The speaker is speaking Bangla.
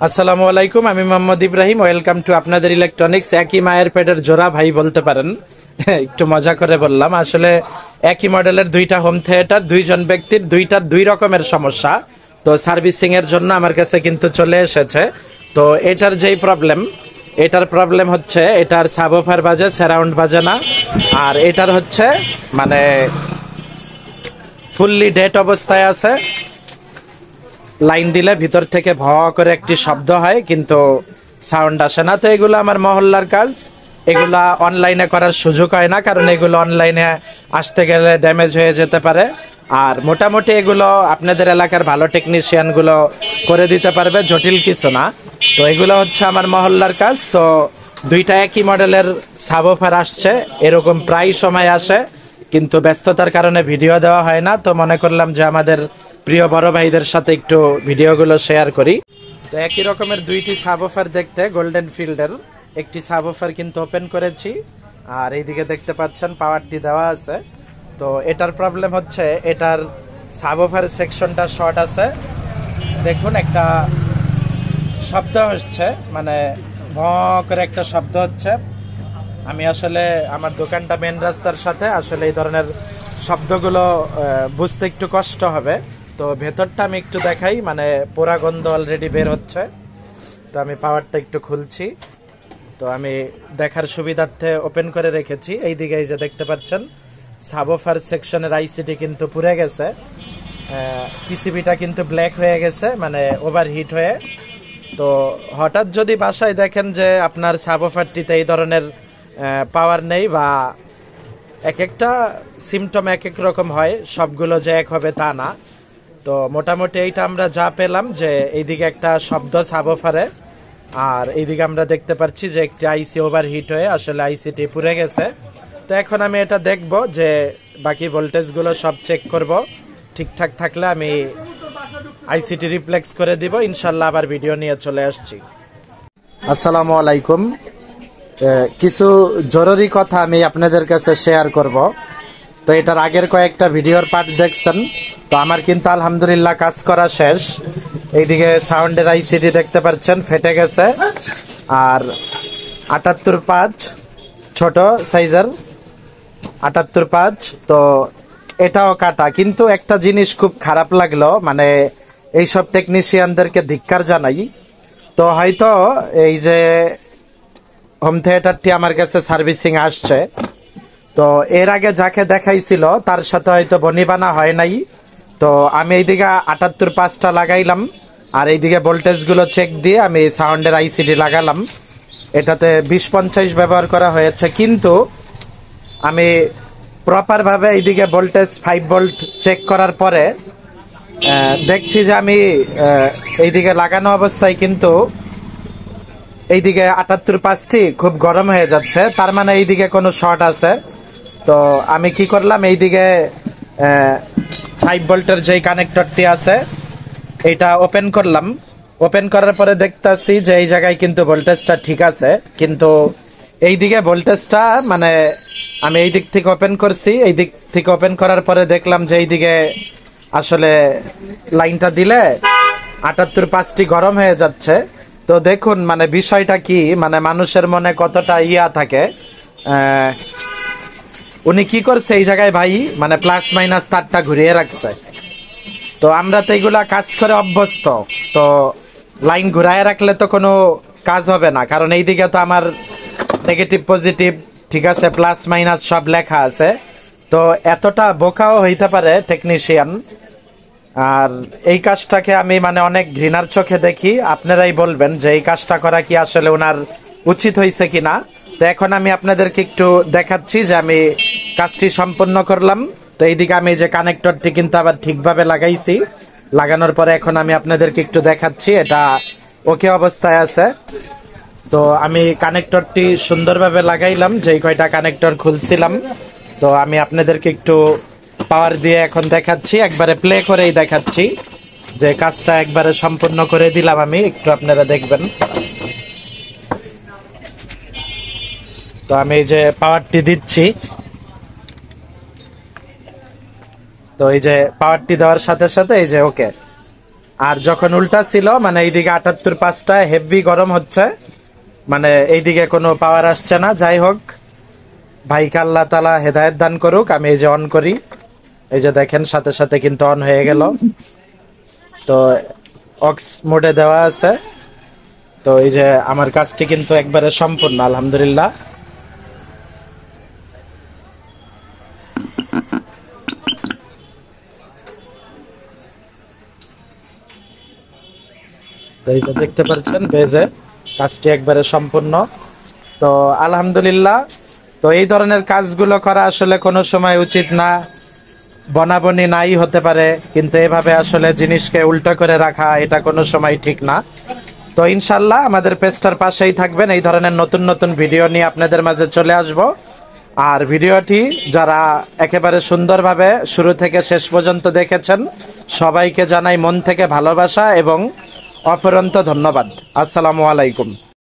আসসালামু আলাইকুম, আমি মোহাম্মদ ইব্রাহিম। ওয়েলকাম টু আপনাদের ইলেকট্রনিক্স। একই মায়ের পেটের জোড়া ভাই বলতে পারেন। একটু মজা করে বললাম। আসলে একই মডেলের দুইটা হোম থিয়েটার, দুইজন ব্যক্তির দুইটার দুই রকমের সমস্যা। তো সার্ভিসিং এর জন্য আমার কাছে কিন্তু চলে এসেছে। তো এটার যেই প্রবলেম, এটার প্রবলেম হচ্ছে এটার সাবওয়ুফার বাজে, সারাউন্ড বাজে না। আর এটার হচ্ছে মানে ফুললি ডেড অবস্থায় আছে। লাইন দিলে ভিতর থেকে ভ করে একটি শব্দ হয়, কিন্তু সাউন্ড আসে না। তো এগুলো আমার মহল্লার কাজ, এগুলা অনলাইনে করার সুযোগ হয় না, কারণ এগুলো অনলাইনে আসতে গেলে ড্যামেজ হয়ে যেতে পারে। আর মোটামুটি এগুলো আপনাদের এলাকার ভালো টেকনিশিয়ান গুলো করে দিতে পারবে, জটিল কিছু না। তো এগুলো হচ্ছে আমার মহল্লার কাজ। তো দুইটা একই মডেলের সাবওয়ুফার আসছে, এরকম প্রায় সময় আসে, কিন্তু ব্যস্ততার কারণে ভিডিও দেওয়া হয় না। তো মনে করলাম যে আমাদের প্রিয় বড় ভাইদের সাথে একটু ভিডিওগুলো শেয়ার করি। তো একই রকমের দুইটি সাবওয়ুফার দেখতে গোল্ডেন ফিল্ডের একটি সাবওয়ুফার কিন্তু ওপেন করেছি। আর এইদিকে দেখতে পাচ্ছেন পাওয়ারটি দেওয়া আছে। তো এটার প্রবলেম হচ্ছে এটার সাবওয়ুফার সেকশনটা শর্ট আছে। দেখুন একটা শব্দ হচ্ছে, মানে ভ করে একটা শব্দ হচ্ছে। আমি আসলে আমার দোকানটা মেন রাস্তার সাথে, আসলে এই ধরনের শব্দগুলো বুঝতে একটু কষ্ট হবে। তো ভেতরটা আমি একটু দেখাই, মানে পোড়া গন্ধ অলরেডি বের হচ্ছে। তো আমি পাওয়ারটা একটু খুলছি। তো আমি দেখার সুবিধার্থে ওপেন করে রেখেছি। এইদিকে এই যে দেখতে পাচ্ছেন সাবওয়ুফার সেকশনের আইসিটি কিন্তু পুড়ে গেছে, পিসিবিটা কিন্তু ব্ল্যাক হয়ে গেছে, মানে ওভারহিট হয়ে। তো হঠাৎ যদি বাসায় দেখেন যে আপনার সাবওয়ুফারটিতে এই ধরনের পাওয়ার নেই, বা এক একটা সিমটম এক এক রকম হয়, সবগুলো যে এক হবে তা না। তো মোটামুটি এইটা আমরা যা পেলাম, যে এইদিকে একটা শব্দ সাবওয়ুফারে, আর এইদিকে আমরা দেখতে পাচ্ছি যে একটি আইসি ওভারহিট হয়ে আসলে আইসিটি পুড়ে গেছে। তো এখন আমি এটা দেখব, যে বাকি ভোল্টেজগুলো সব চেক করব, ঠিকঠাক থাকলে আমি আইসিটি রিপ্লেক্স করে দিব ইনশাল্লাহ। আবার ভিডিও নিয়ে চলে আসছি। আসসালামু আলাইকুম। কিছু জরুরি কথা আমি আপনাদের কাছে শেয়ার করব। তো এটার আগের কয়েকটা ভিডিওর পার্ট দেখছেন। তো আমার কিন্তু আলহামদুলিল্লাহ কাজ করা শেষ। এইদিকে সাউন্ডের আইসিটি দেখতে পাচ্ছেন ফেটে গেছে, আর ৭৮৫ ছোট সাইজের ৭৮৫। তো এটাও কাটা। কিন্তু একটা জিনিস খুব খারাপ লাগলো, মানে এইসব টেকনিশিয়ানদেরকে ধিক্কার জানাই। তো হয়তো এই যে হোম থিয়েটারটি আমার কাছে সার্ভিসিং আসছে, তো এর আগে যাকে দেখাইছিল তার সাথে হয়তো বনিবানা হয় নাই। তো আমি এইদিকে ৭৮৫টা লাগাইলাম, আর এইদিকে ভোল্টেজ গুলো চেক দিয়ে আমি সাউন্ডের আইসিডি লাগালাম। এটাতে ২০৫০ ব্যবহার করা হয়েছে, কিন্তু আমি প্রপার ভাবে এইদিকে ভোল্টেজ 5 ভোল্ট চেক করার পরে দেখছি যে আমি এইদিকে লাগানো অবস্থায় কিন্তু এইদিকে ৭৮৫টি খুব গরম হয়ে যাচ্ছে, তার মানে এইদিকে কোনো শর্ট আছে। তো আমি কি করলাম, এইদিকে 5 ভোল্টের যেই কানেক্টরটি আছে এইটা ওপেন করলাম। ওপেন করার পরে দেখতেছি যে এই জায়গায় কিন্তু ভোল্টেজটা ঠিক আছে, কিন্তু এইদিকে ভোল্টেজটা, মানে আমি এই দিক থেকে ওপেন করছি, এই দিক থেকে ওপেন করার পরে দেখলাম যে এইদিকে আসলে লাইনটা দিলে ৭৮৫টি গরম হয়ে যাচ্ছে। তো দেখুন মানে বিষয়টা কি, মানে মানুষের মনে কতটা ইয়া থাকে। উনি কি করছে এই জায়গায় ভাই, মানে প্লাস মাইনাস তারটা ঘুরিয়ে রাখছে। তো আমরা তো এগুলা কাজ করে অভ্যস্ত, তো লাইন ঘুরায় রাখলে তো কোনো কাজ হবে না, কারণ এইদিকে তো আমার নেগেটিভ পজিটিভ ঠিক আছে, প্লাস মাইনাস সব লেখা আছে। তো এতটা বোকাও হইতে পারে টেকনিশিয়ান। আর এই কাজটাকে আমি মানে অনেক ঘৃণার চোখে দেখি। আপনারাই বলবেন যে এই কাজটা করা কি আসলে ওনার উচিত হয়েছে কিনা। তো এখন আমি আপনাদেরকে একটু দেখাচ্ছি যে আমি কাজটি সম্পন্ন করলাম। তো এইদিকে আমি যে কানেক্টরটি কিন্তু আবার ঠিকভাবে লাগাইছি, লাগানোর পরে এখন আমি আপনাদেরকে একটু দেখাচ্ছি এটা ওকে অবস্থায় আছে। তো আমি কানেক্টরটি সুন্দরভাবে লাগাইলাম, যেই কয়টা কানেক্টর খুলছিলাম। তো আমি আপনাদেরকে একটু পাওয়ার দিয়ে এখন দেখাচ্ছি, একবারে প্লে করেই দেখাচ্ছি যে কাজটা একবারে সম্পূর্ণ করে দিলাম আমি, একটু আপনারা দেখবেন। তো আমি এই যে পাওয়ারটি দিচ্ছি, তো এই যে পাওয়ারটি দেওয়ার সাথে সাথে এই যে ওকে আর যখন উল্টা ছিল মানে এইদিকে 78.5টায় হেভি গরম হচ্ছে, মানে এইদিকে কোনো পাওয়ার আসছে না। যাই হোক, ভাইকে আল্লাহ তাআলা হেদায়েত দান করুক। আমি এই যে অন করি, এই যে দেখেন সাথে সাথে কিন্তু অন হয়ে গেল। তো অক্স মোডে দেওয়া আছে। তো এই যে আমার কাজটি কিন্তু একবারে সম্পূর্ণ, আলহামদুলিল্লাহ। তো এই যে দেখতে পাচ্ছেন বেজে কাজটি একবারে সম্পূর্ণ। তো আলহামদুলিল্লাহ। তো এই ধরনের কাজগুলো করা আসলে কোনো সময় উচিত না, বনাবনি নাই হতে পারে, কিন্তু এভাবে আসলে জিনিসকে উল্টো করে রাখা এটা কোনো সময় ঠিক না। তো ইনশাল্লাহ আমাদের পেজটার পাশেই থাকবেন, এই ধরনের নতুন নতুন ভিডিও নিয়ে আপনাদের মাঝে চলে আসব। আর ভিডিওটি যারা একেবারে সুন্দরভাবে শুরু থেকে শেষ পর্যন্ত দেখেছেন, সবাইকে জানাই মন থেকে ভালোবাসা এবং অপরন্ত ধন্যবাদ। আসসালামু আলাইকুম।